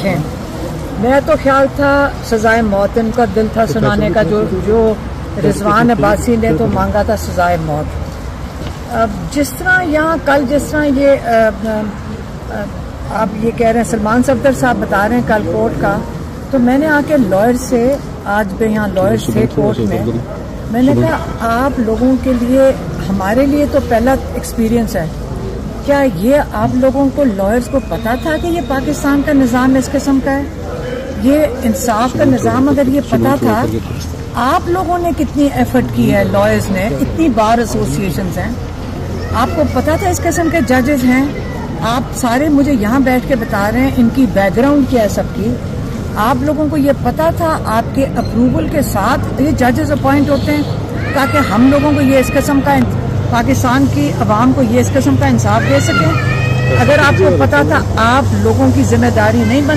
دیکھیں، میرا تو خیال تھا سزائے موت، ان کا دل تھا سنانے کا، جو رضوان عباسی نے تو مانگا تھا سزائے موت۔ اب جس طرح یہاں کل جس طرح یہ آپ یہ کہہ رہے ہیں سلمان صفدر صاحب بتا رہے ہیں کل کورٹ کا، تو میں نے آ کے لائر سے، آج بھی یہاں لائر تھے کورٹ میں نے کہا آپ لوگوں کے لیے، ہمارے لیے تو پہلا ایکسپیرینس ہے، کیا یہ آپ لوگوں کو لائرز کو پتا تھا کہ یہ پاکستان کا نظام اس قسم کا ہے؟ یہ انصاف کا نظام اگر یہ پتا تھا، آپ لوگوں نے کتنی ایفرٹ کی ہے، لائرز نے، اتنی بار ایسوسیشنز ہیں، آپ کو پتا تھا اس قسم کے ججز ہیں؟ آپ سارے مجھے یہاں بیٹھ کے بتا رہے ہیں ان کی بیک گراؤنڈ کیا ہے سب کی، آپ لوگوں کو یہ پتا تھا آپ کے اپروول کے ساتھ یہ ججز اپوائنٹ ہوتے ہیں تاکہ ہم لوگوں کو یہ اس قسم کا، پاکستان کی عوام کو یہ اس قسم کا انصاف دے سکیں؟ اگر آپ کو پتا تھا، آپ لوگوں کی ذمہ داری نہیں بن